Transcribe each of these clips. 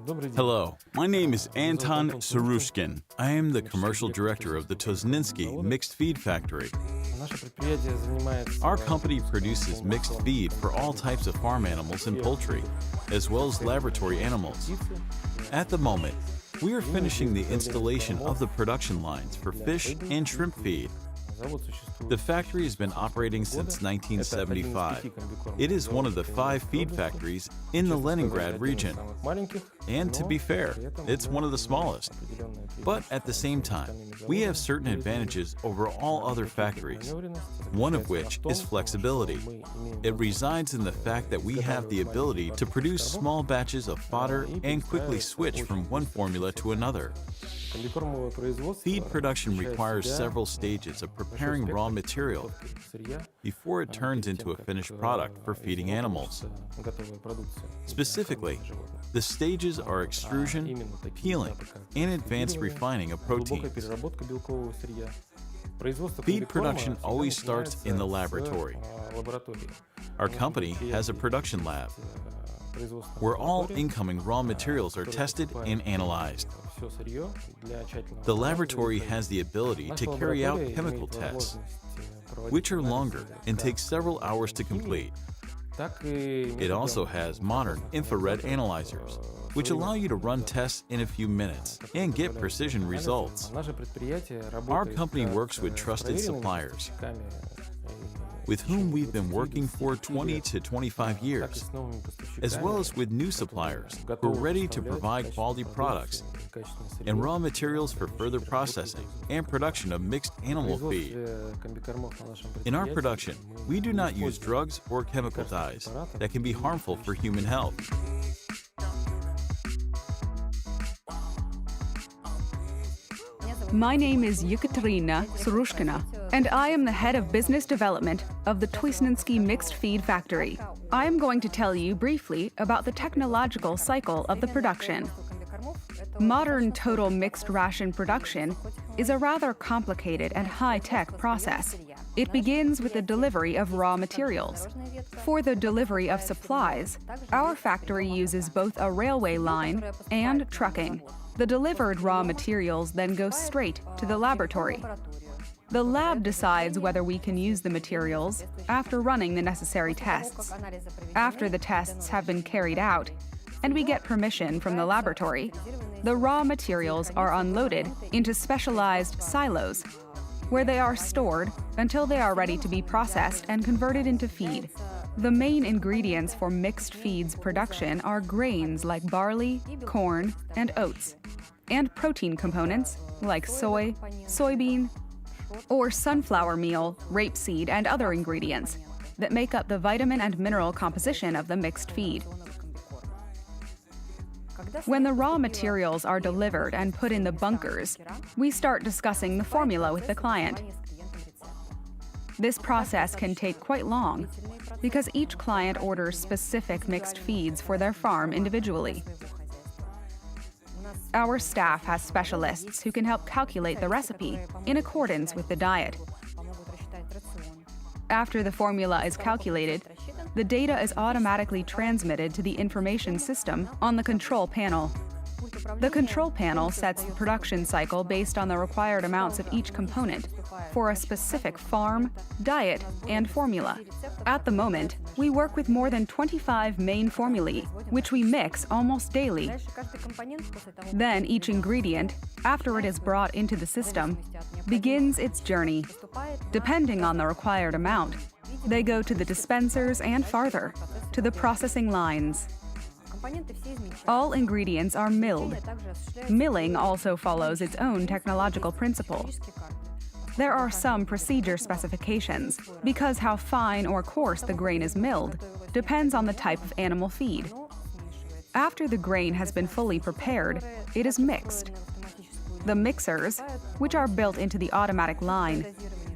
Hello, my name is Anton Sarushkin. I am the commercial director of the Tosnensky Mixed Feed Factory. Our company produces mixed feed for all types of farm animals and poultry, as well as laboratory animals. At the moment, we are finishing the installation of the production lines for fish and shrimp feed. The factory has been operating since 1975. It is one of the 5 feed factories in the Leningrad region. And to be fair, it's one of the smallest. But at the same time, we have certain advantages over all other factories, one of which is flexibility. It resides in the fact that we have the ability to produce small batches of fodder and quickly switch from one formula to another. Feed production requires several stages of preparing raw material before it turns into a finished product for feeding animals. Specifically, the stages are extrusion, peeling, and advanced refining of proteins. Feed production always starts in the laboratory. Our company has a production lab where all incoming raw materials are tested and analyzed. The laboratory has the ability to carry out chemical tests, which are longer and take several hours to complete. It also has modern infrared analyzers, which allow you to run tests in a few minutes and get precision results. Our company works with trusted suppliers, with whom we've been working for 20 to 25 years, as well as with new suppliers who are ready to provide quality products and raw materials for further processing and production of mixed animal feed. In our production, we do not use drugs or chemical dyes that can be harmful for human health. My name is Ekaterina Sarushkina, and I am the head of business development of the Tosnensky Mixed Feed Factory. I am going to tell you briefly about the technological cycle of the production. Modern total mixed ration production is a rather complicated and high-tech process. It begins with the delivery of raw materials. For the delivery of supplies, our factory uses both a railway line and trucking. The delivered raw materials then go straight to the laboratory. The lab decides whether we can use the materials after running the necessary tests. After the tests have been carried out, and we get permission from the laboratory, the raw materials are unloaded into specialized silos, where they are stored until they are ready to be processed and converted into feed. The main ingredients for mixed feeds production are grains like barley, corn, and oats, and protein components like soy, soybean, or sunflower meal, rapeseed, and other ingredients that make up the vitamin and mineral composition of the mixed feed. When the raw materials are delivered and put in the bunkers, we start discussing the formula with the client. This process can take quite long because each client orders specific mixed feeds for their farm individually. Our staff has specialists who can help calculate the recipe in accordance with the diet. After the formula is calculated, the data is automatically transmitted to the information system on the control panel. The control panel sets the production cycle based on the required amounts of each component for a specific farm, diet, and formula. At the moment, we work with more than 25 main formulae, which we mix almost daily. Then each ingredient, after it is brought into the system, begins its journey. Depending on the required amount, they go to the dispensers and farther, to the processing lines. All ingredients are milled. Milling also follows its own technological principle. There are some procedure specifications, because how fine or coarse the grain is milled depends on the type of animal feed. After the grain has been fully prepared, it is mixed. The mixers, which are built into the automatic line,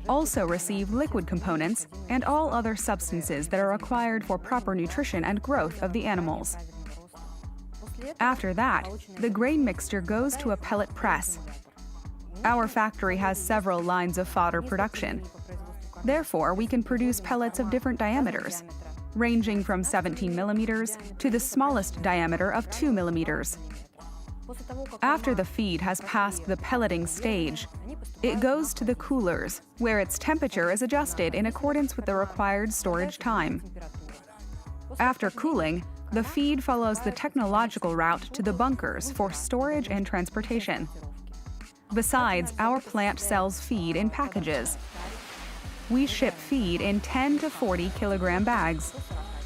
also receive liquid components and all other substances that are required for proper nutrition and growth of the animals. After that, the grain mixture goes to a pellet press. Our factory has several lines of fodder production. Therefore, we can produce pellets of different diameters. ranging from 17 millimeters to the smallest diameter of 2 millimeters. After the feed has passed the pelleting stage, it goes to the coolers, where its temperature is adjusted in accordance with the required storage time. After cooling, the feed follows the technological route to the bunkers for storage and transportation. Besides, our plant sells feed in packages. We ship feed in 10 to 40 kilogram bags.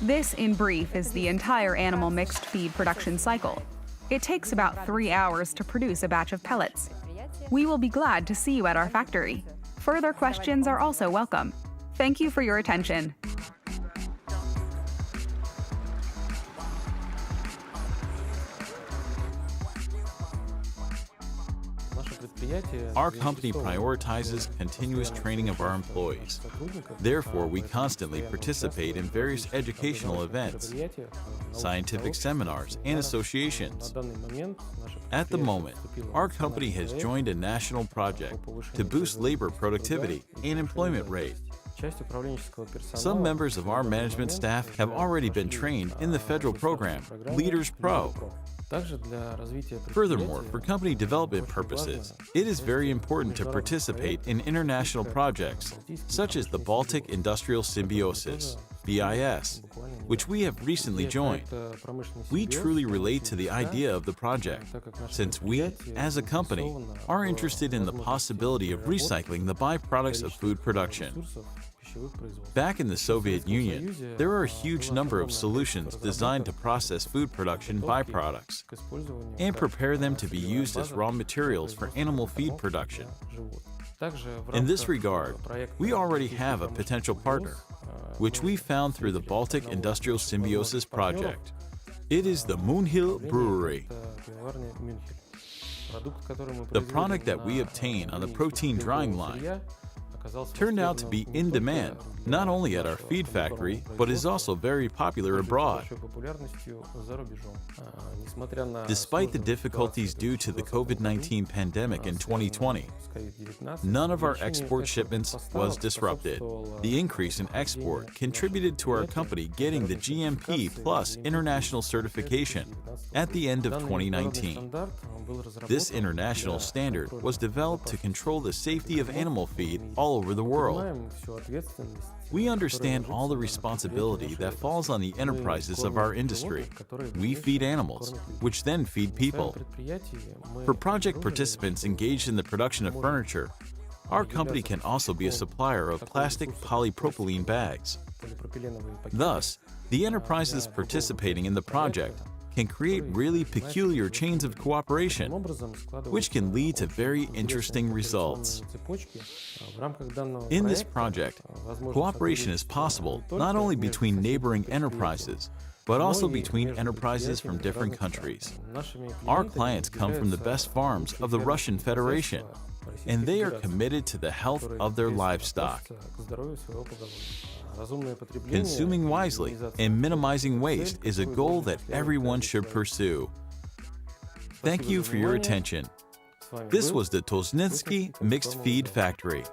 This, in brief, is the entire animal mixed feed production cycle. It takes about 3 hours to produce a batch of pellets. We will be glad to see you at our factory. Further questions are also welcome. Thank you for your attention. Our company prioritizes continuous training of our employees. Therefore, we constantly participate in various educational events, scientific seminars, and associations. At the moment, our company has joined a national project to boost labor productivity and employment rate. Some members of our management staff have already been trained in the federal program, Leaders Pro. Furthermore, for company development purposes, it is very important to participate in international projects, such as the Baltic Industrial Symbiosis, BIS, which we have recently joined. We truly relate to the idea of the project, since we, as a company, are interested in the possibility of recycling the byproducts of food production. Back in the Soviet Union, there are a huge number of solutions designed to process food production byproducts and prepare them to be used as raw materials for animal feed production. In this regard, we already have a potential partner, which we found through the Baltic Industrial Symbiosis project. It is the Munhil Brewery. The product that we obtain on the protein drying line turned out to be in demand, not only at our feed factory, but is also very popular abroad. Despite the difficulties due to the COVID-19 pandemic in 2020, none of our export shipments was disrupted. The increase in export contributed to our company getting the GMP Plus international certification at the end of 2019. This international standard was developed to control the safety of animal feed all over the world. We understand all the responsibility that falls on the enterprises of our industry. We feed animals, which then feed people. For project participants engaged in the production of furniture, our company can also be a supplier of plastic polypropylene bags. Thus, the enterprises participating in the project can create really peculiar chains of cooperation, which can lead to very interesting results. In this project, cooperation is possible not only between neighboring enterprises, but also between enterprises from different countries. Our clients come from the best farms of the Russian Federation, and they are committed to the health of their livestock. Consuming wisely and minimizing waste is a goal that everyone should pursue. Thank you for your attention. This was the Tosnensky Mixed Feed Factory.